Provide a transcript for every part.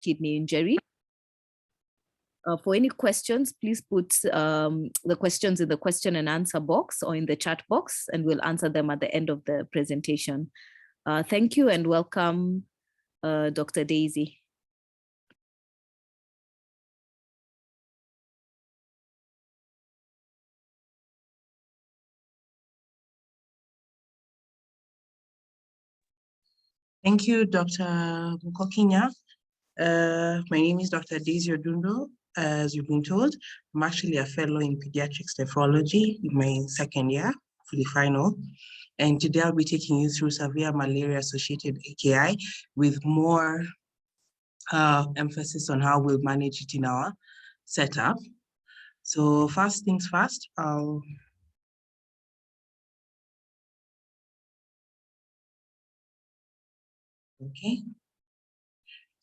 kidney injury. For any questions, please put the questions in the question and answer box or in the chat box, and we'll answer them at the end of the presentation. Thank you and welcome, Dr. Daisy. Thank you, Dr. Mukokinya. My name is Dr. Daisy Odundo. As you've been told, I'm actually a fellow in pediatrics nephrology in my second year, fully final. And today I'll be taking you through severe malaria-associated AKI with more emphasis on how we'll manage it in our setup. So first things first, okay.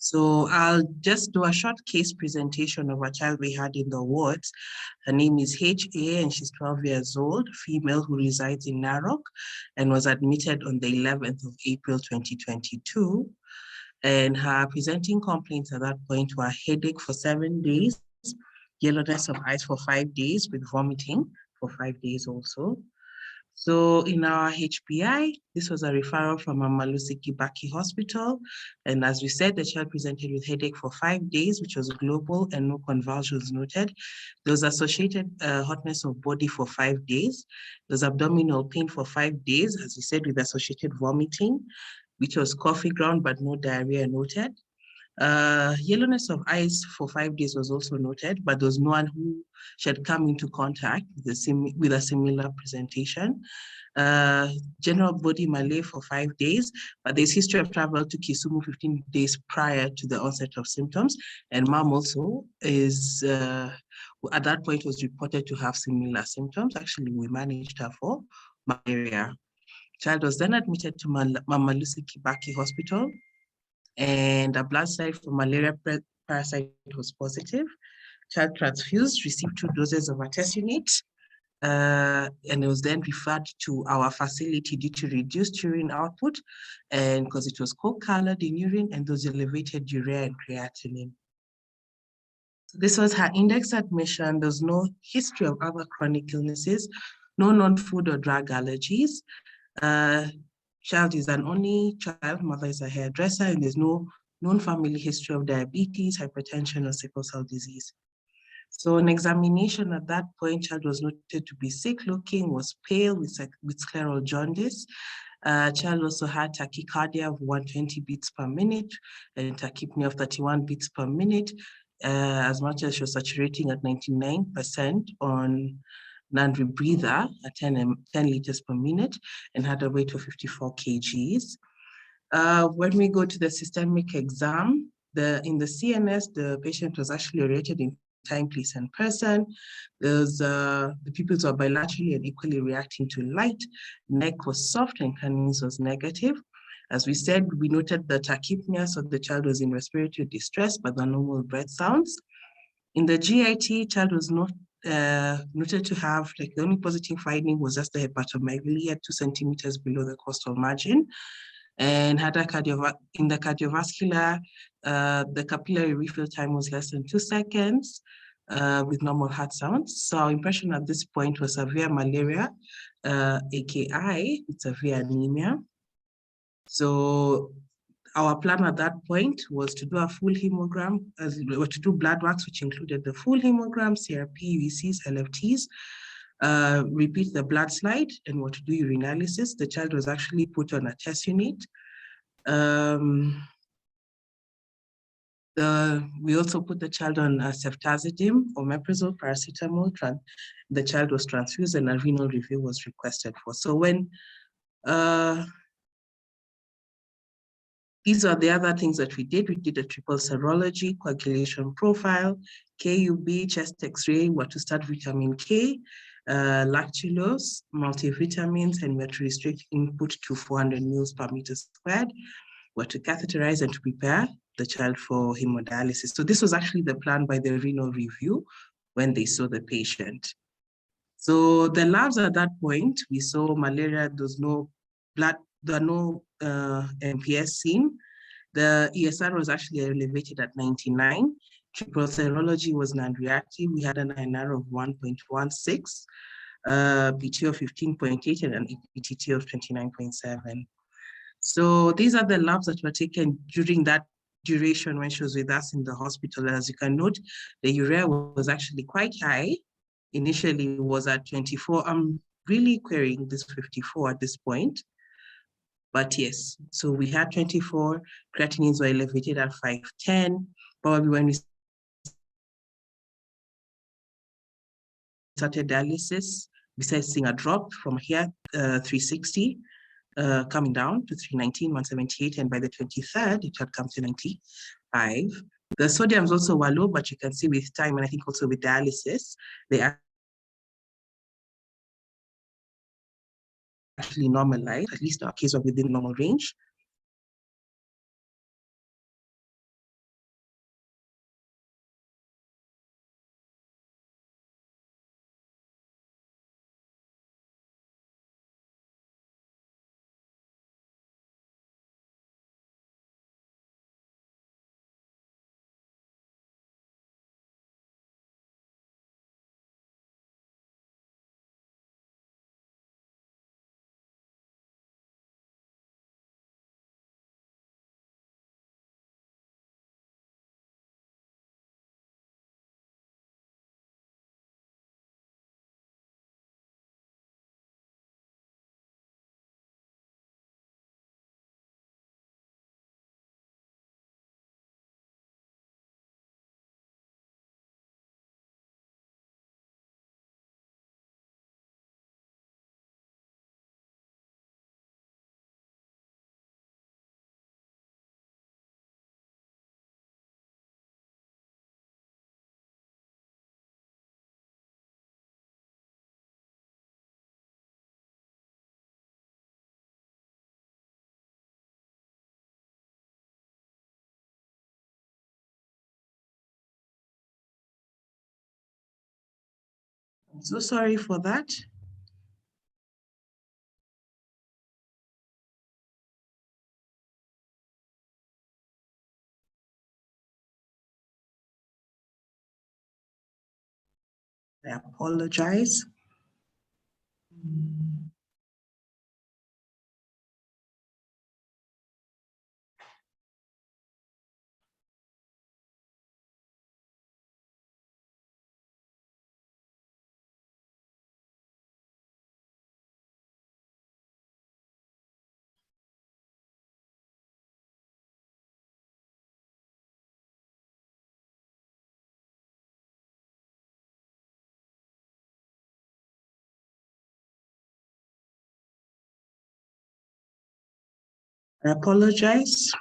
So I'll just do a short case presentation of a child we had in the wards. Her name is H.A. and she's 12 years old, female who resides in Narok and was admitted on the 11th of April, 2022. And her presenting complaints at that point were headache for 7 days, yellowness of eyes for 5 days with vomiting for 5 days also. So in our HPI, this was a referral from Amalusi Kibaki Hospital. And as we said, the child presented with headache for 5 days, which was global and no convulsions noted. There was associated hotness of body for 5 days. There was abdominal pain for 5 days, as we said, with associated vomiting, which was coffee ground, but no diarrhea noted. Yellowness of eyes for 5 days was also noted, but there was no one who had come into contact with a similar presentation. General body malaise for 5 days, but there's history of travel to Kisumu 15 days prior to the onset of symptoms. And mom also is, at that point, was reported to have similar symptoms. Actually, we managed her for malaria. Child was then admitted to Mamalusi Kibaki Hospital, and a blood side for malaria parasite was positive. Child transfused, received 2 doses of artesunate, and it was then referred to our facility due to reduced urine output, and because it was coke-colored in urine and those elevated urea and creatinine. So this was her index admission. There's no history of other chronic illnesses, no non-food or drug allergies. Child is an only child, mother is a hairdresser, and there's no known family history of diabetes, hypertension, or sickle cell disease. So an examination at that point, child was noted to be sick looking, was pale with scleral jaundice. Child also had tachycardia of 120 beats per minute and tachypnea of 31 beats per minute, as much as she was saturating at 99% on non-rebreather at 10 liters per minute and had a weight of 54 kgs. When we go to the systemic exam, in the CNS, the patient was actually rated in time, place, and person. The pupils were bilaterally and equally reacting to light. Neck was soft and Cunningham's was negative. As we said, we noted the tachypnea, so the child was in respiratory distress, but the normal breath sounds. In the GIT, child was not noted to have, like, the only positive finding was just the hepatomegaly at 2 centimeters below the costal margin, and had in the cardiovascular, the capillary refill time was less than 2 seconds with normal heart sounds. So our impression at this point was severe malaria, AKI, with severe anemia. So our plan at that point was to do a full hemogram, to do blood works, which included the full hemogram, CRP, UVCs, LFTs, repeat the blood slide, and what to do urinalysis. The child was actually put on artesunate. We also put the child on ceftazidime, omeprazole, paracetamol. The child was transfused and a renal review was requested for. So when these are the other things that we did. We did a triple serology, coagulation profile, KUB, chest X-ray, what to start vitamin K, lactulose, multivitamins, and we had to restrict input to 400 mL per meter squared. We had to catheterize and to prepare the child for hemodialysis. So this was actually the plan by the renal review when they saw the patient. So the labs at that point, we saw malaria, there's no blood, there are no MPS seen. The ESR was actually elevated at 99. Triple serology was non-reactive. We had an INR of 1.16, PT of 15.8, and an EPTT of 29.7. So these are the labs that were taken during that duration when she was with us in the hospital. As you can note, the urea was actually quite high. Initially was at 24. I'm really querying this 54 at this point. But yes, so we had 24, creatinines were elevated at 510. Probably when we started dialysis, besides seeing a drop from here, 360, coming down to 319, 178, and by the 23rd, it had come to 95. The sodiums also were low, but you can see with time, and I think also with dialysis, they actually normalized, at least our case were within normal range. I'm so sorry for that. I apologize. I apologize.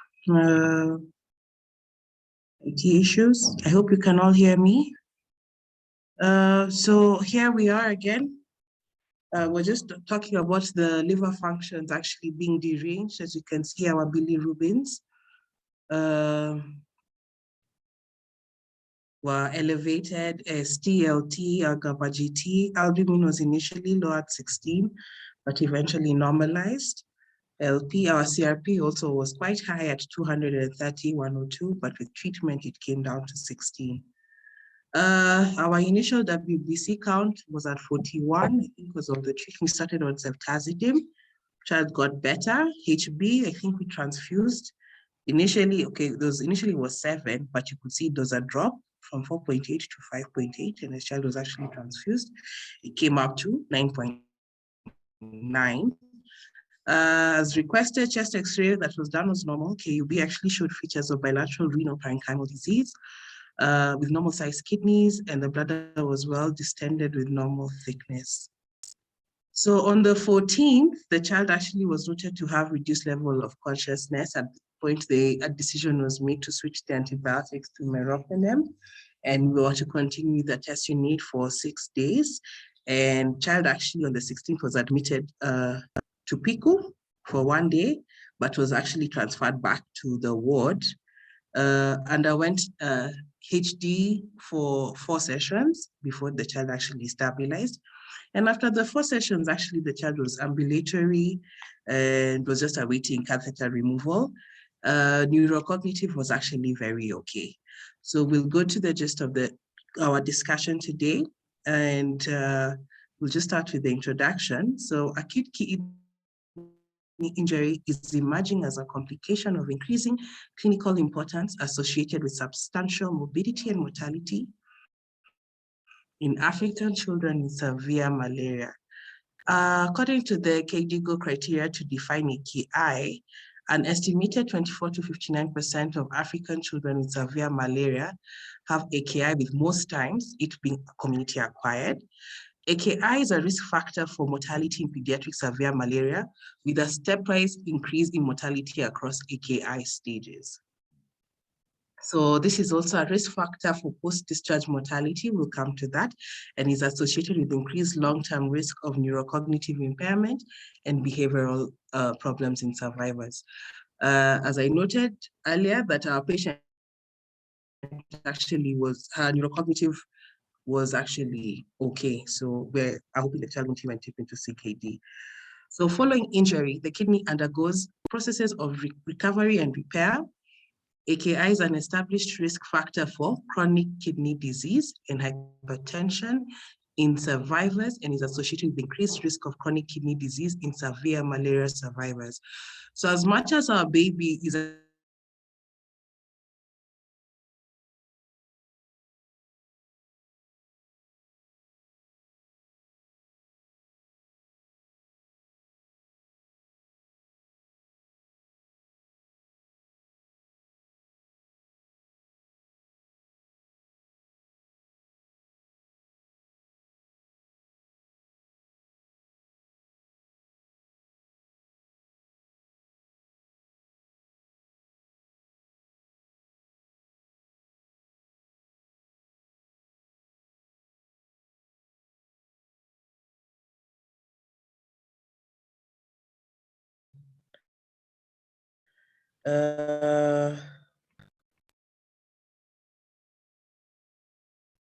IT issues. I hope you can all hear me. So here we are again. We're just talking about the liver functions actually being deranged. As you can see, our bilirubins were elevated as TLT, GABA GT. Albumin was initially low at 16, but eventually normalized. LP, our CRP also was quite high at 230, 102, but with treatment, it came down to 16. Our initial WBC count was at 41, I think because of the treatment. We started on ceftazidime. Child got better. HB, I think we transfused. Initially, okay, those initially was 7, but you could see there was a drop from 4.8 to 5.8, and the child was actually transfused. It came up to 9.9. As requested, chest X-ray that was done was normal. KUB actually showed features of bilateral renal parenchymal disease with normal sized kidneys, and the bladder was well distended with normal thickness. So on the 14th, the child actually was noted to have reduced level of consciousness. At the point, a decision was made to switch the antibiotics to meropenem, and we were to continue the test unit for 6 days. And child actually on the 16th was admitted to PICU for 1 day, but was actually transferred back to the ward. Underwent HD for 4 sessions before the child actually stabilized. And after the 4 sessions, actually the child was ambulatory and was just awaiting catheter removal. Neurocognitive was actually very okay. So we'll go to the gist of our discussion today, and we'll just start with the introduction. So acute kidney injury is emerging as a complication of increasing clinical importance associated with substantial morbidity and mortality in African children with severe malaria. According to the KDIGO criteria to define AKI, an estimated 24 to 59% of African children with severe malaria have AKI, with most times it being community acquired. AKI is a risk factor for mortality in pediatric severe malaria, with a stepwise increase in mortality across AKI stages. So this is also a risk factor for post-discharge mortality. We'll come to that, and is associated with increased long-term risk of neurocognitive impairment and behavioral problems in survivors. As I noted earlier, that our patient actually her neurocognitive was actually okay. So we're hoping the child won't even tip into CKD. So following injury, the kidney undergoes processes of recovery and repair. AKI is an established risk factor for chronic kidney disease and hypertension in survivors, and is associated with increased risk of chronic kidney disease in severe malaria survivors. So as much as our baby is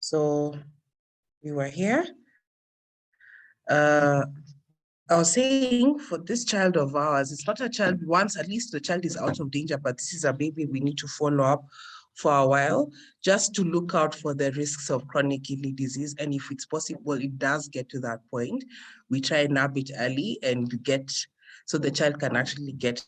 so we were here. I was saying, for this child of ours, it's not a child, once at least the child is out of danger, but this is a baby we need to follow up for a while, just to look out for the risks of chronic kidney disease. And if it's possible, it does get to that point, we try and nab it early and get, so the child can actually get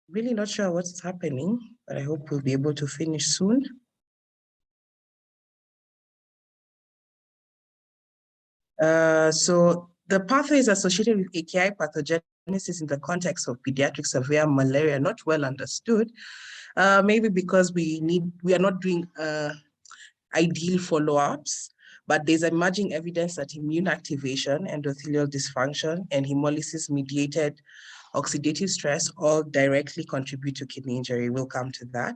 really not sure what's happening, but I hope we'll be able to finish soon. So the pathway is associated with AKI pathogenesis in the context of pediatric severe malaria, not well understood, maybe because we are not doing ideal follow-ups, but there's emerging evidence that immune activation, endothelial dysfunction, and hemolysis-mediated oxidative stress all directly contribute to kidney injury. We'll come to that.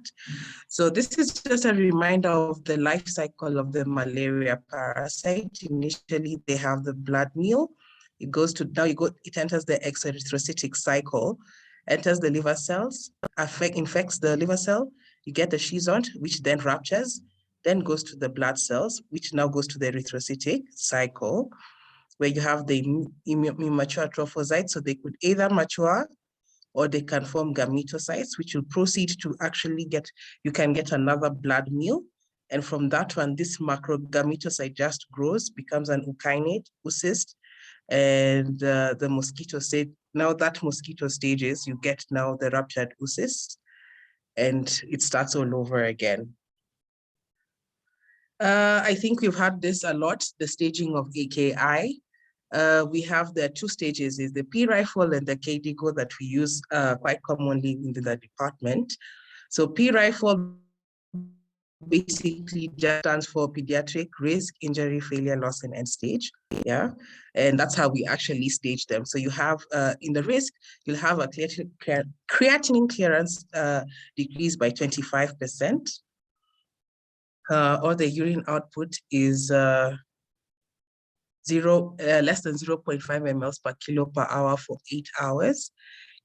So this is just a reminder of the life cycle of the malaria parasite. Initially, they have the blood meal. It goes to, now it enters the exerythrocytic cycle, enters the liver cells, infects the liver cell. You get the schizont, which then ruptures, then goes to the blood cells, which now goes to the erythrocytic cycle, where you have the immature trophocytes. So they could either mature or they can form gametocytes, which will proceed to actually you can get another blood meal. And from that one, this macrogametocyte just grows, becomes an eukinete, oocyst, and the mosquito stage. Now that mosquito stages, you get now the ruptured oocyst, and it starts all over again. I think we've had this a lot, the staging of AKI. We have the two stages, is the P rifle and the KDIGO that we use quite commonly in the department. So P rifle basically just stands for pediatric risk, injury, failure, loss, and end stage. Yeah, and that's how we actually stage them. So you have in the risk, you'll have a creatinine clearance decrease by 25%. or the urine output is less than 0.5 mL per kilo per hour for 8 hours.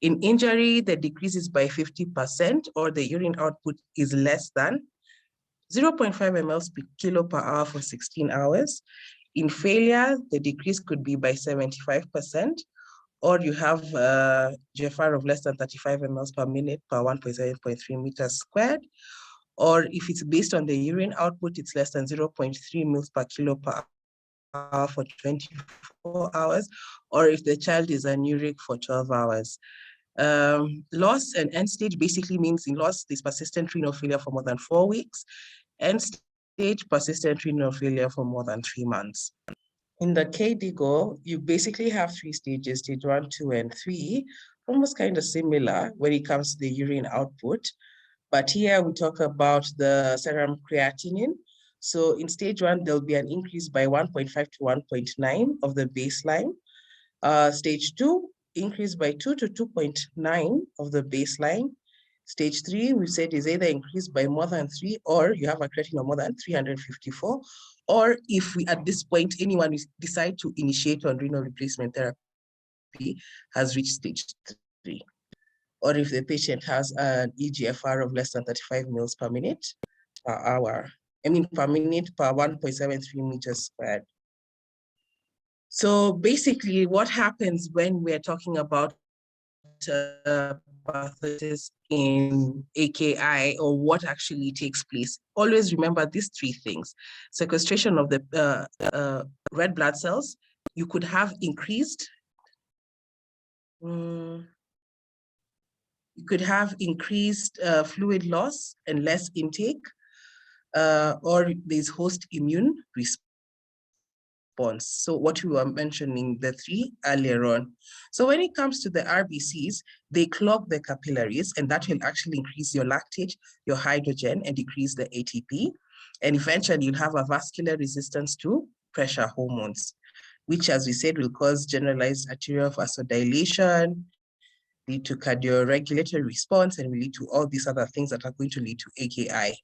In injury, the decrease is by 50%, or the urine output is less than 0.5 mL per kilo per hour for 16 hours. In failure, the decrease could be by 75%, or you have GFR of less than 35 mL per minute per 1.7.3 meters squared. Or if it's based on the urine output, it's less than 0.3 mL per kilo per hour for 24 hours, or if the child is anuric for 12 hours. Loss and end stage basically means in loss, there's persistent renal failure for more than 4 weeks. End stage, persistent renal failure for more than 3 months. In the KDIGO, you basically have 3 stages, stage 1, 2, and 3, almost kind of similar when it comes to the urine output. But here we talk about the serum creatinine. So in stage 1, there'll be an increase by 1.5 to 1.9 of the baseline. Stage 2, increase by 2 to 2.9 of the baseline. Stage 3, we said, is either increased by more than 3, or you have a creatinine of more than 354. Or if we, at this point, anyone decide to initiate on renal replacement therapy, has reached stage 3. Or if the patient has an eGFR of less than 35 mils per minute per hour, per minute per 1.73 meters squared. So basically what happens when we're talking about pathosis in AKI, or what actually takes place? Always remember these 3 things. Sequestration of the red blood cells. You could have increased fluid loss and less intake, or there's host immune response. So what we were mentioning, the 3 earlier on. So when it comes to the RBCs, they clog the capillaries, and that will actually increase your lactate, your hydrogen, and decrease the ATP. And eventually you'll have a vascular resistance to pressure hormones, which, as we said, will cause generalized arterial vasodilation, lead to cardioregulatory response, and will lead to all these other things that are going to lead to AKI.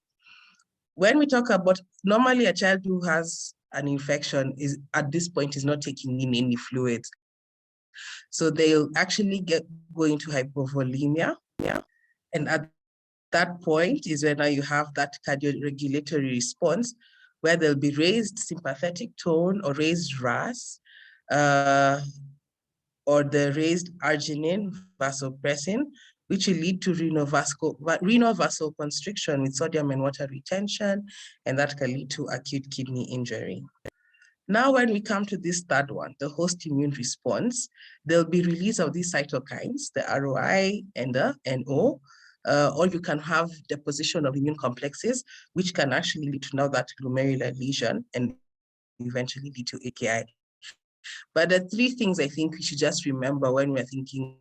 When we talk about, normally a child who has an infection is at this point is not taking in any fluids. So they'll actually go into hypovolemia. And at that point is when you have that cardioregulatory response, where there'll be raised sympathetic tone or raised RAS, or the raised arginine vasopressin, which will lead to renal vasoconstriction with sodium and water retention, and that can lead to acute kidney injury. Now, when we come to this 3rd one, the host immune response, there'll be release of these cytokines, the ROI and the NO, or you can have deposition of immune complexes, which can actually lead to now that glomerular lesion and eventually lead to AKI. But the 3 things I think we should just remember when we're thinking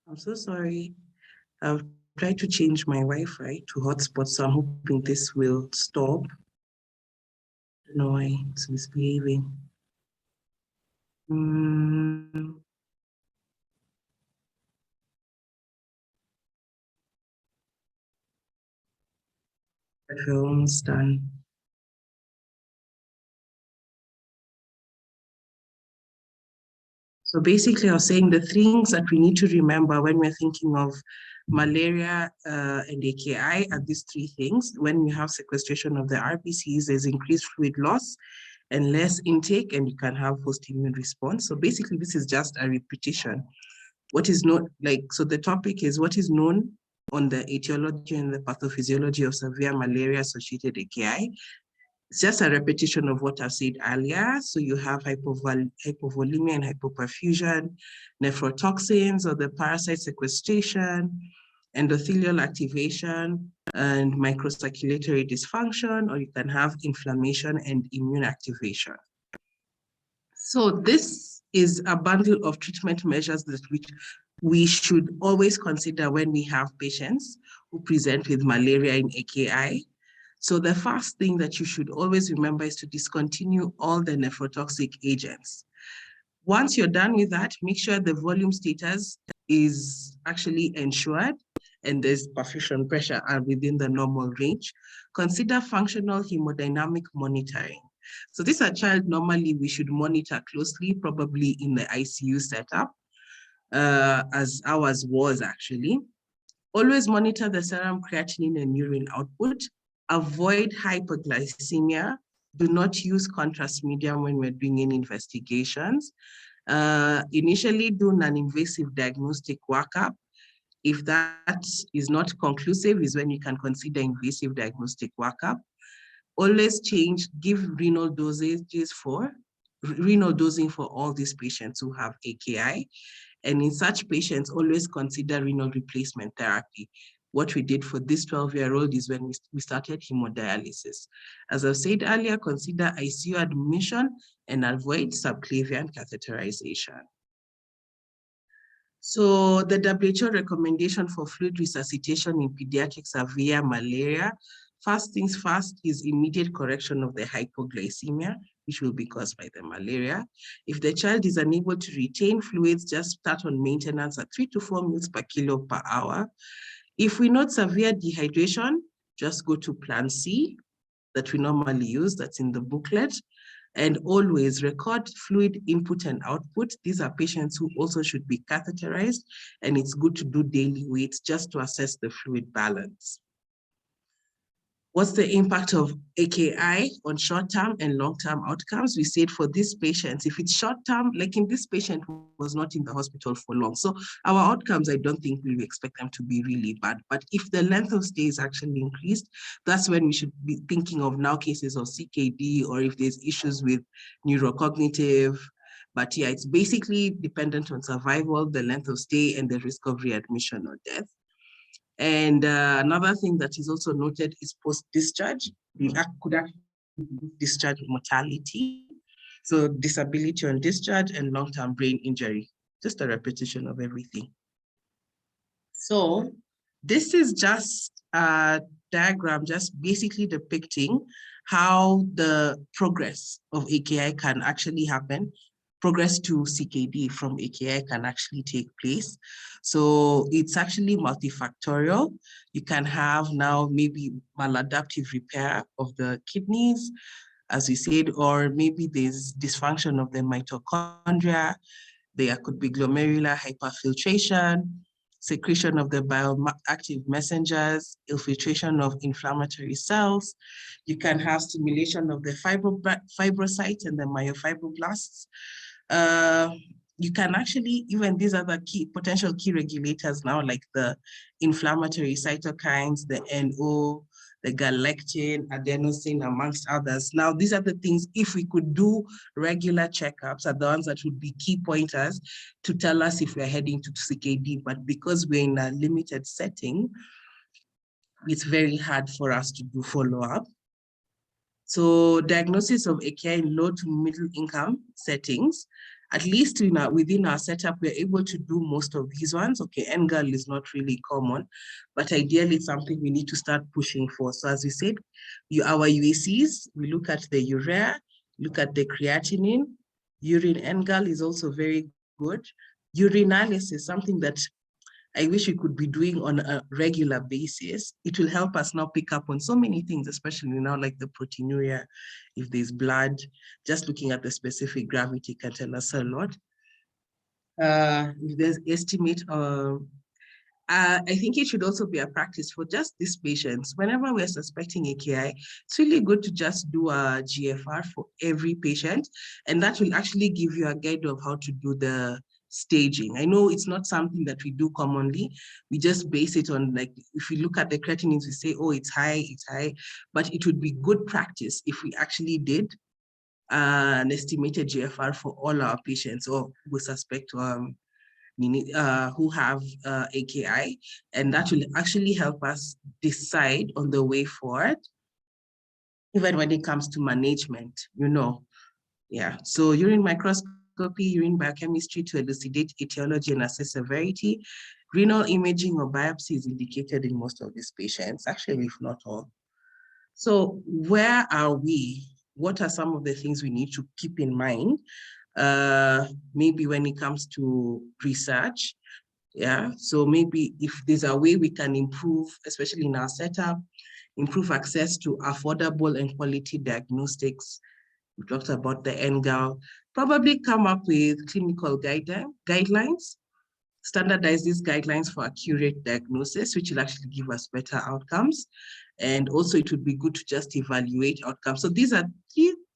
I'm so sorry. I've tried to change my Wi-Fi to hotspot, so I'm hoping this will stop. I don't know why it's misbehaving. We're almost done. So basically, I was saying the things that we need to remember when we're thinking of malaria and AKI are these three things. When you have sequestration of the RBCs, there's increased fluid loss and less intake, and you can have post-immune response. So basically, this is just a repetition. What is not so the topic is what is known on the etiology and the pathophysiology of severe malaria-associated AKI. It's just a repetition of what I've said earlier. So you have hypovolemia and hypoperfusion, nephrotoxins or the parasite sequestration, endothelial activation and microcirculatory dysfunction, or you can have inflammation and immune activation. So this is a bundle of treatment measures that we should always consider when we have patients who present with malaria in AKI. So the first thing that you should always remember is to discontinue all the nephrotoxic agents. Once you're done with that, make sure the volume status is actually ensured and there's perfusion pressure are within the normal range. Consider functional hemodynamic monitoring. So this is a child normally we should monitor closely, probably in the ICU setup, as ours was actually. Always monitor the serum creatinine and urine output. Avoid hyperglycemia. Do not use contrast medium when we're doing any investigations. Initially do non-invasive diagnostic workup. If that is not conclusive is when you can consider invasive diagnostic workup. Always give renal dosing for all these patients who have AKI. And in such patients, always consider renal replacement therapy. What we did for this 12-year-old is when we started hemodialysis. As I've said earlier, consider ICU admission and avoid subclavian catheterization. So the WHO recommendation for fluid resuscitation in pediatric severe malaria, first things first is immediate correction of the hypoglycemia, which will be caused by the malaria. If the child is unable to retain fluids, just start on maintenance at 3 to 4 ml per kilo per hour. If we note severe dehydration, just go to plan C that we normally use, that's in the booklet. And always record fluid input and output. These are patients who also should be catheterized, and it's good to do daily weights just to assess the fluid balance. What's the impact of AKI on short-term and long-term outcomes? We said for these patients, if it's short-term, like in this patient was not in the hospital for long. So our outcomes, I don't think we expect them to be really bad. But if the length of stay is actually increased, that's when we should be thinking of now cases of CKD or if there's issues with neurocognitive. But yeah, it's basically dependent on survival, the length of stay, and the risk of readmission or death. And another thing that is also noted is post-discharge. We could actually discharge mortality. So disability on discharge and long-term brain injury, just a repetition of everything. So this is just a diagram, just basically depicting how the progress of AKI can actually happen. Progress to CKD from AKI can actually take place. So it's actually multifactorial. You can have now maybe maladaptive repair of the kidneys, as we said, or maybe there's dysfunction of the mitochondria. There could be glomerular hyperfiltration, secretion of the bioactive messengers, infiltration of inflammatory cells. You can have stimulation of the fibrocytes and the myofibroblasts. You can actually, even these are the potential key regulators now, like the inflammatory cytokines, the NO, the galectin, adenosine, amongst others. Now, these are the things, if we could do regular checkups, are the ones that would be key pointers to tell us if we're heading to CKD. But because we're in a limited setting, it's very hard for us to do follow-up. So diagnosis of AKI in low to middle income settings. at least within our setup, we're able to do most of these ones. Okay, NGAL is not really common, but ideally it's something we need to start pushing for. So as we said, our UACs, we look at the urea, look at the creatinine. Urine NGAL is also very good. Urinalysis, something that I wish we could be doing on a regular basis. It will help us now pick up on so many things, especially now like the proteinuria, if there's blood. Just looking at the specific gravity can tell us a lot. If there's estimate, I think it should also be a practice for just these patients. Whenever we're suspecting AKI, it's really good to just do a GFR for every patient, and that will actually give you a guide of how to do the staging. I know it's not something that we do commonly. We just base it on, like, if we look at the creatinines, we say, oh, it's high, but it would be good practice if we actually did an estimated GFR for all our patients or we suspect who have AKI, and that will actually help us decide on the way forward, even when it comes to management, Yeah, so urine microscopy, urine biochemistry to elucidate etiology and assess severity. Renal imaging or biopsy is indicated in most of these patients, actually, if not all. So where are we? What are some of the things we need to keep in mind? Maybe when it comes to research, yeah. So maybe if there's a way we can improve, especially in our setup, improve access to affordable and quality diagnostics. We talked about the NGAL, probably come up with clinical guidelines, standardize these guidelines for accurate diagnosis, which will actually give us better outcomes. And also it would be good to just evaluate outcomes. So these are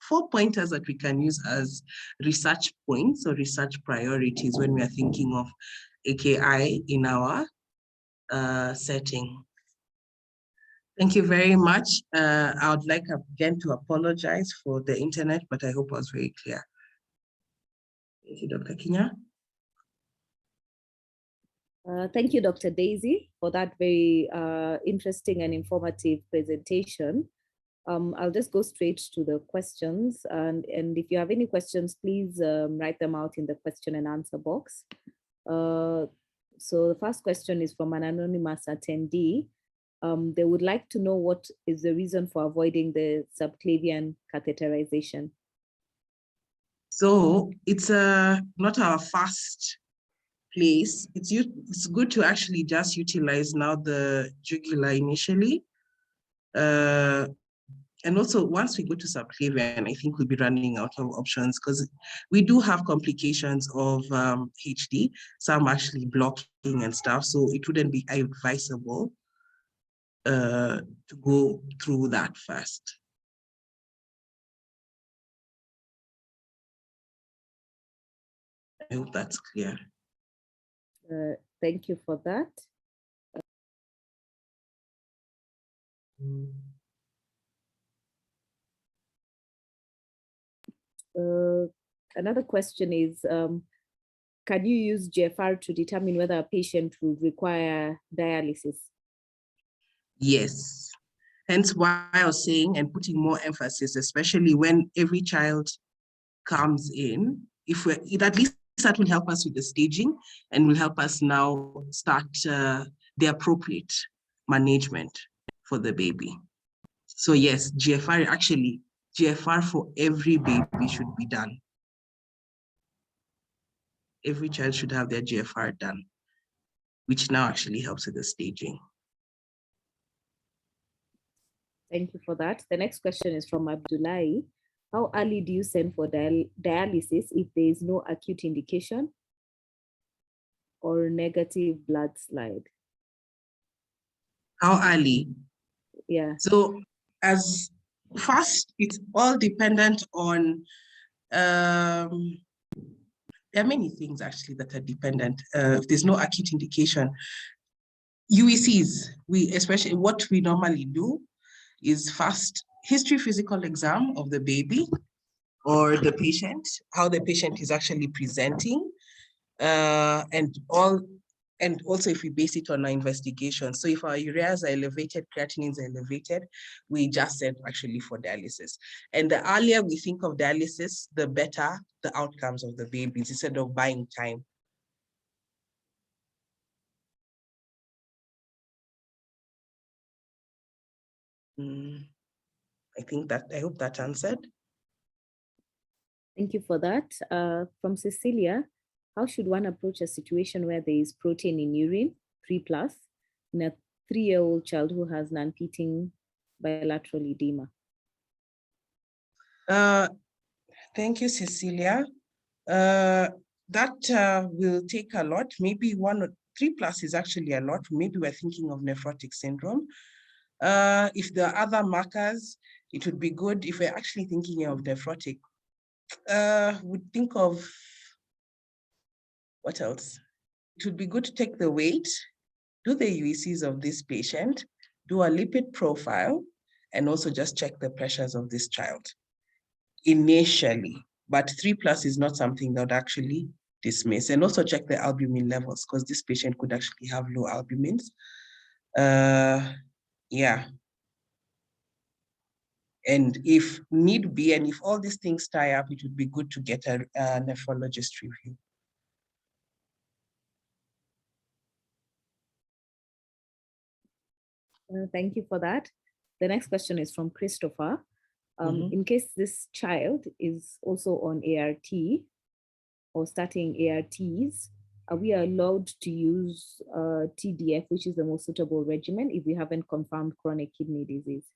4 pointers that we can use as research points or research priorities when we are thinking of AKI in our setting. Thank you very much. I would like again to apologize for the internet, but I hope I was very clear. Thank you, Dr. Kinya. Thank you, Dr. Daisy, for that very interesting and informative presentation. I'll just go straight to the questions. And if you have any questions, please write them out in the question and answer box. So the first question is from an anonymous attendee. They would like to know what is the reason for avoiding the subclavian catheterization. So it's not our first place. It's good to actually just utilize now the jugular initially. And also once we go to subclavian, I think we'll be running out of options because we do have complications of HD, some actually blocking and stuff. So it wouldn't be advisable to go through that first. I hope that's clear. Thank you for that. Another question is, can you use GFR to determine whether a patient will require dialysis? Yes. Hence why I was saying and putting more emphasis, especially when every child comes in, at least that will help us with the staging and will help us now start the appropriate management for the baby. So yes, GFR for every baby should be done. Every child should have their GFR done, which now actually helps with the staging. Thank you for that. The next question is from Abdullahi. How early do you send for dialysis if there is no acute indication or negative blood slide? How early? Yeah. So as fast, it's all dependent on, there are many things actually that are dependent. If there's no acute indication, UECs, especially what we normally do is first history physical exam of the baby or the patient, how the patient is actually presenting, and all and also if we base it on our investigation. So if our ureas are elevated, creatinines are elevated, we just send actually for dialysis. And the earlier we think of dialysis, the better the outcomes of the babies, instead of buying time. I hope that answered. Thank you for that. From Cecilia, how should one approach a situation where there is protein in urine, 3+, in a 3-year-old child who has non-peaking bilateral edema? Thank you, Cecilia. That will take a lot. Maybe 3+ is actually a lot. Maybe we're thinking of nephrotic syndrome. If there are other markers, it would be good if we're actually thinking of nephrotic. Would think of what else? It would be good to take the weight, do the UECs of this patient, do a lipid profile, and also just check the pressures of this child initially. But 3+ is not something that would actually dismiss. And also check the albumin levels, because this patient could actually have low albumins. Yeah. And if need be, and if all these things tie up, it would be good to get a nephrologist review. Thank you for that. The next question is from Christopher. In case this child is also on ART or starting ARTs, are we allowed to use TDF, which is the most suitable regimen, if we haven't confirmed chronic kidney disease?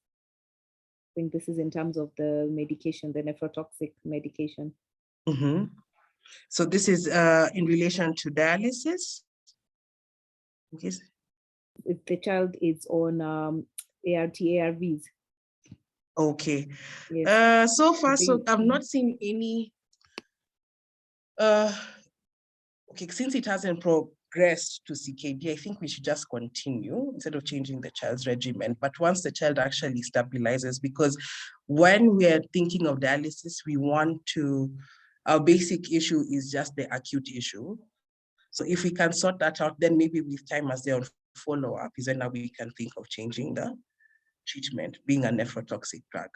I think this is in terms of the medication, the nephrotoxic medication. So this is in relation to dialysis? Okay. If the child is on ART, ARVs. Okay. Yes. So far, so I've not seen any. Okay, since it hasn't progressed to CKD, I think we should just continue instead of changing the child's regimen. But once the child actually stabilizes, because when we are thinking of dialysis, we want to, our basic issue is just the acute issue. So if we can sort that out, then maybe with time as they're on follow-up, is then now we can think of changing the treatment, being a nephrotoxic drug.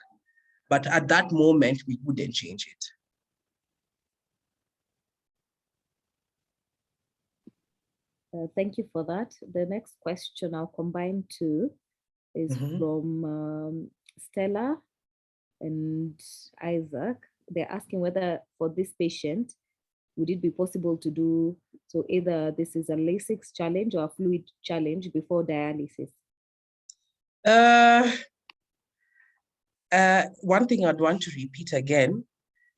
But at that moment, we wouldn't change it. Thank you for that. The next question I'll combine two is from Stella and Isaac. They're asking whether for this patient, would it be possible to do, so either this is a Lasix challenge or a fluid challenge before dialysis? One thing I'd want to repeat again,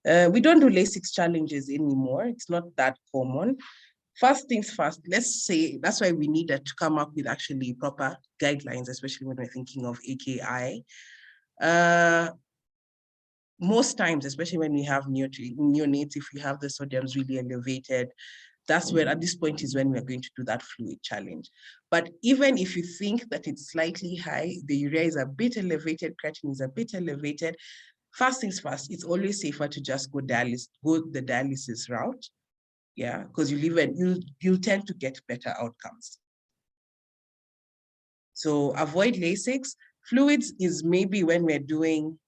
we don't do Lasix challenges anymore. It's not that common. First things first, let's say, that's why we needed to come up with actually proper guidelines, especially when we're thinking of AKI. Most times, especially when we have neonates, if we have the sodiums really elevated, that's where at this point is when we're going to do that fluid challenge. But even if you think that it's slightly high, the urea is a bit elevated, creatinine is a bit elevated, first things first, it's always safer to just go the dialysis route. Yeah, because you'll tend to get better outcomes. So avoid Lasix. Fluids is maybe when we're doing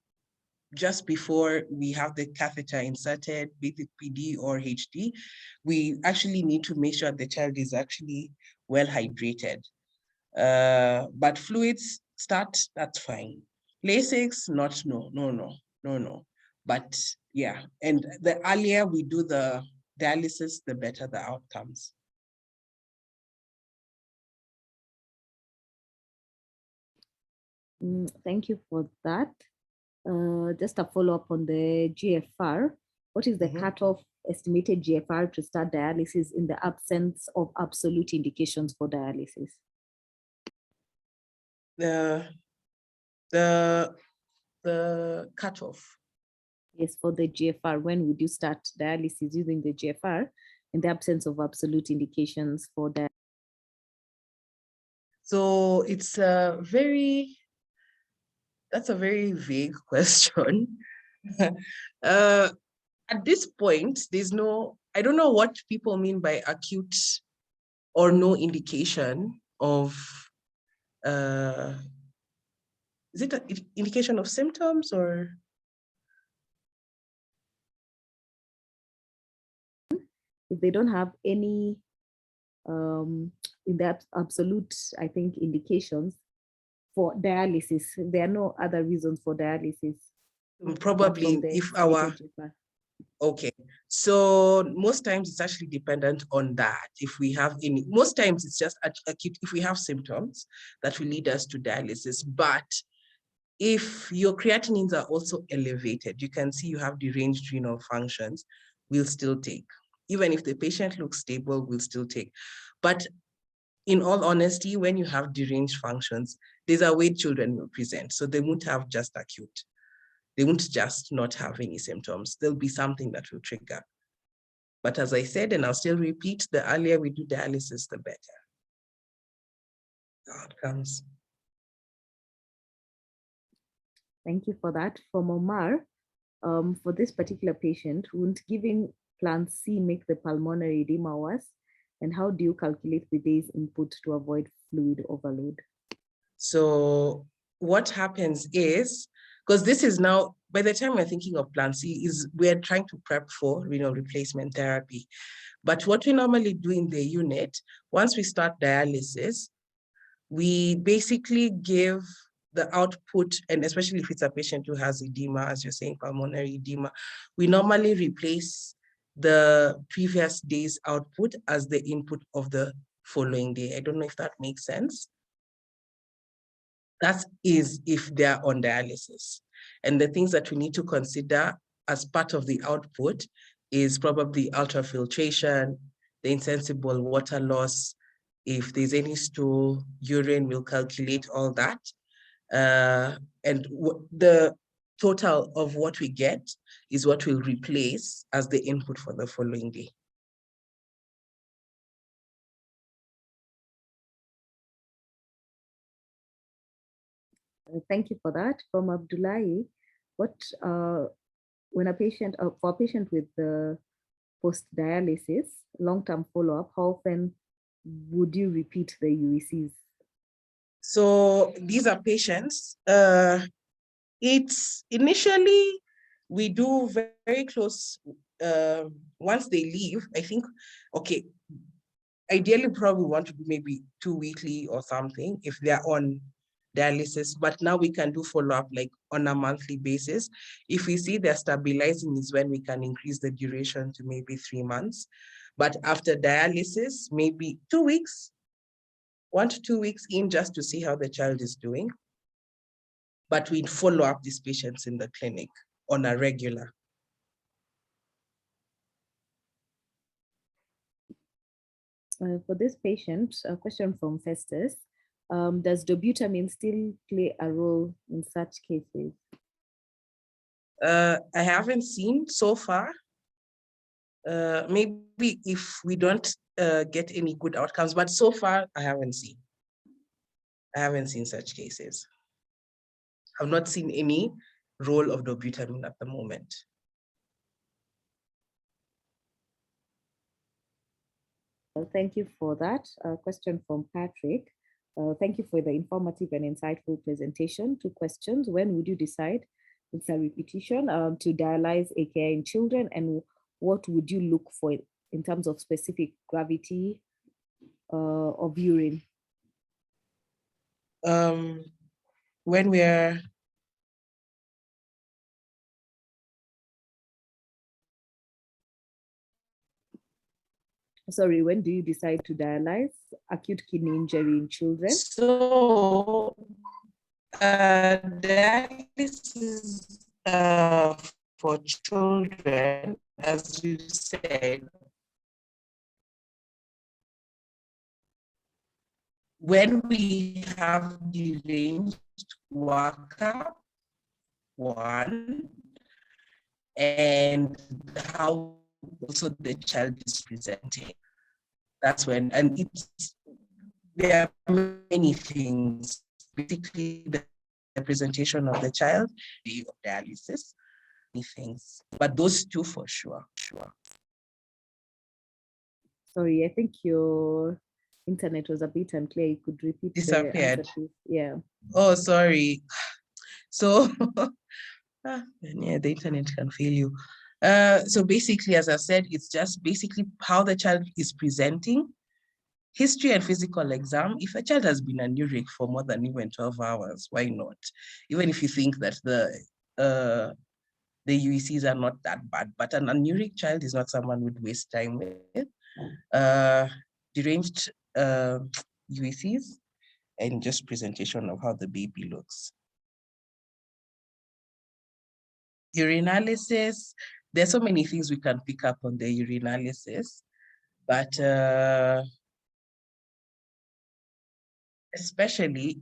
just before we have the catheter inserted, be it PD or HD, we actually need to make sure the child is actually well hydrated. But fluids start, that's fine. Lasix, no. But yeah, and the earlier we do the dialysis, the better the outcomes. Thank you for that. Just a follow-up on the GFR. What is the cutoff estimated GFR to start dialysis in the absence of absolute indications for dialysis? The cutoff. Yes, for the GFR, when would you start dialysis using the GFR in the absence of absolute indications for dialysis? So it's that's a very vague question. At this point, I don't know what people mean by acute or no indication of, is it an indication of symptoms or? If they don't have any in the absolute, I think, indications for dialysis, there are no other reasons for dialysis. Probably if our, okay. So most times it's actually dependent on that. If we have any, most times it's just acute, if we have symptoms that will lead us to dialysis. But if your creatinines are also elevated, you can see you have deranged renal functions, we'll still take. Even if the patient looks stable, we'll still take. But in all honesty, when you have deranged functions, there's a way children will present. So they won't have just acute. They won't just not have any symptoms. There'll be something that will trigger. But as I said, and I'll still repeat, the earlier we do dialysis, the better the outcomes. Thank you for that. From Omar, for this particular patient, won't giving plan C make the pulmonary edema worse? And how do you calculate the day's input to avoid fluid overload? So what happens is, because this is now, by the time we're thinking of plan C, is we're trying to prep for renal replacement therapy. But what we normally do in the unit, once we start dialysis, we basically give the output, and especially if it's a patient who has edema, as you're saying, pulmonary edema, we normally replace the previous day's output as the input of the following day. I don't know if that makes sense. That is if they're on dialysis. And the things that we need to consider as part of the output is probably ultrafiltration, the insensible water loss. If there's any stool, urine, we'll calculate all that. And the total of what we get is what we'll replace as the input for the following day. Thank you for that. From Abdullahi, what when a patient, for a patient with the post-dialysis, long-term follow-up, how often would you repeat the UECs? So these are patients. It's initially, we do very close, once they leave, I think, okay, ideally probably want to do maybe 2 weekly or something if they're on dialysis, but now we can do follow-up like on a monthly basis. If we see they're stabilizing is when we can increase the duration to maybe 3 months. But after dialysis, maybe 2 weeks, 1 to 2 weeks in, just to see how the child is doing. But we follow up these patients in the clinic on a regular. For this patient, a question from Festus. Does dobutamine still play a role in such cases? I haven't seen so far. Maybe if we don't get any good outcomes, but so far I haven't seen. I haven't seen such cases. I've not seen any role of dobutamine at the moment. Well, thank you for that. Question from Patrick. Thank you for the informative and insightful presentation. 2 questions. When would you decide, it's a repetition, to dialyze AKI in children, and what would you look for in terms of specific gravity of urine? When we're Sorry, when do you decide to dialyze acute kidney injury in children? So dialysis for children, as you said, when we have deranged workup, 1, and how also the child is presenting. That's when, and there are many things. Basically, the presentation of the child, the dialysis, many things. But those 2 for sure. Sorry, I think your Internet was a bit unclear. You could repeat Disappeared. the answer, please. Yeah. Oh, sorry. So, yeah, the internet can fail you. So basically, as I said, it's just basically how the child is presenting. History and physical exam. If a child has been anuric for more than even 12 hours, why not? Even if you think that the UECs are not that bad, but an anuric child is not someone we'd waste time with. Deranged UECs and just presentation of how the baby looks. Urinalysis, there's so many things we can pick up on the urinalysis, but especially,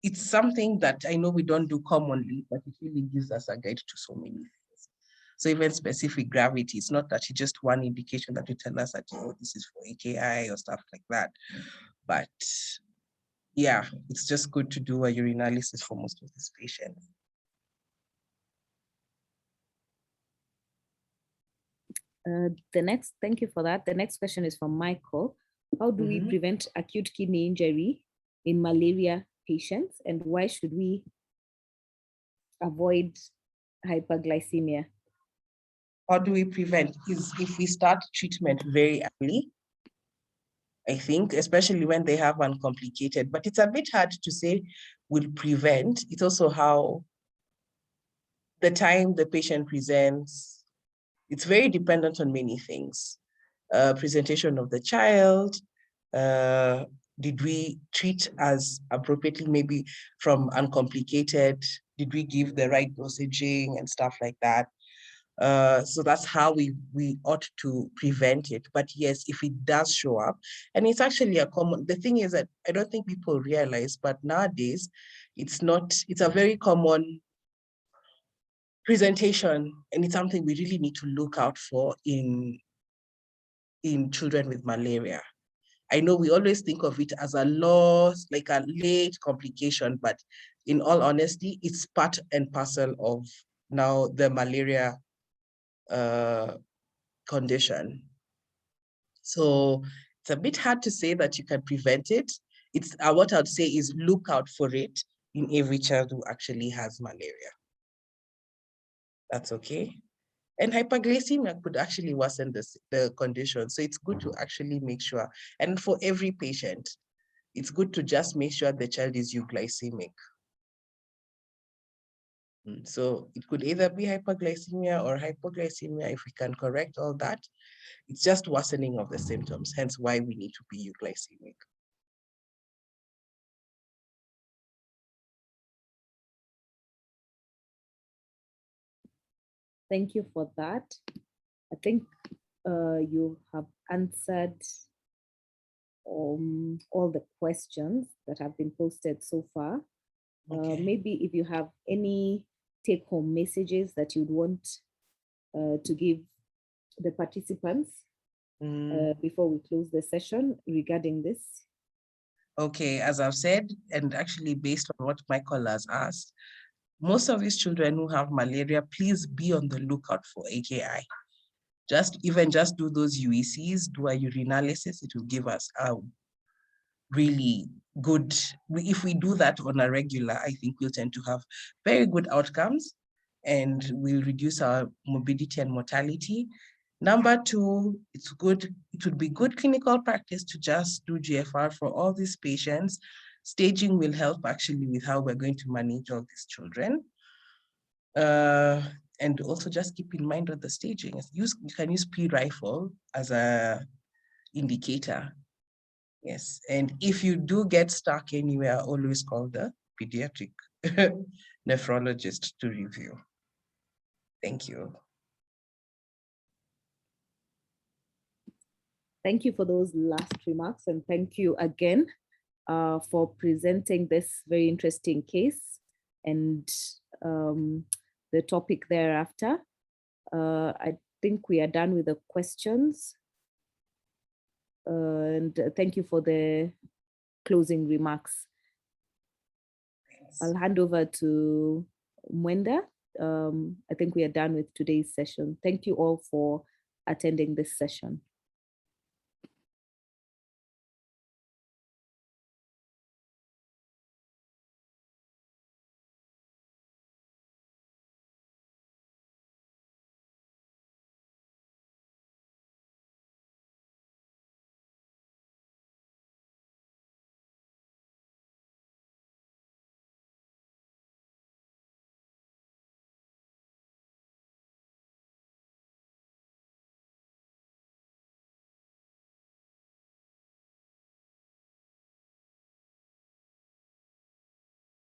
it's something that I know we don't do commonly, but it really gives us a guide to so many things. So even specific gravity, it's not that it's just one indication that will tell us that, oh, this is for AKI or stuff like that. But yeah, it's just good to do a urinalysis for most of these patients. Thank you for that. The next question is from Michael. How do we prevent acute kidney injury in malaria patients, and why should we avoid hyperglycemia? How do we prevent? Is if we start treatment very early, I think, especially when they have uncomplicated, but it's a bit hard to say will prevent. It's also how the time the patient presents. It's very dependent on many things. Presentation of the child, did we treat as appropriately, maybe from uncomplicated, did we give the right dosaging and stuff like that? So that's how we ought to prevent it. But yes, if it does show up, and it's actually a common, the thing is that I don't think people realize, but nowadays it's a very common presentation, and it's something we really need to look out for in children with malaria. I know we always think of it as a loss, like a late complication, but in all honesty, it's part and parcel of now the malaria condition. So it's a bit hard to say that you can prevent it. It's what I'd say is look out for it in every child who actually has malaria. That's okay. And hyperglycemia could actually worsen the condition. So it's good to actually make sure. And for every patient, it's good to just make sure the child is euglycemic. So it could either be hyperglycemia or hypoglycemia. If we can correct all that, it's just worsening of the symptoms, hence why we need to be euglycemic. Thank you for that. I think you have answered all the questions that have been posted so far. Okay. Maybe if you have any take-home messages that you'd want to give the participants before we close the session regarding this. Okay, as I've said, and actually based on what Michael has asked, most of these children who have malaria, please be on the lookout for AKI. Just do those UECs, do a urinalysis, it will give us a really good, if we do that on a regular, I think we'll tend to have very good outcomes and we'll reduce our morbidity and mortality. Number two, it would be good clinical practice to just do GFR for all these patients. Staging will help actually with how we're going to manage all these children. And also just keep in mind of the staging. You can use P-rifle as a indicator. Yes, and if you do get stuck anywhere, always call the pediatric nephrologist to review. Thank you. Thank you for those last remarks, and thank you again for presenting this very interesting case and the topic thereafter. I think we are done with the questions. And thank you for the closing remarks. Thanks. I'll hand over to Mwenda. I think we are done with today's session. Thank you all for attending this session.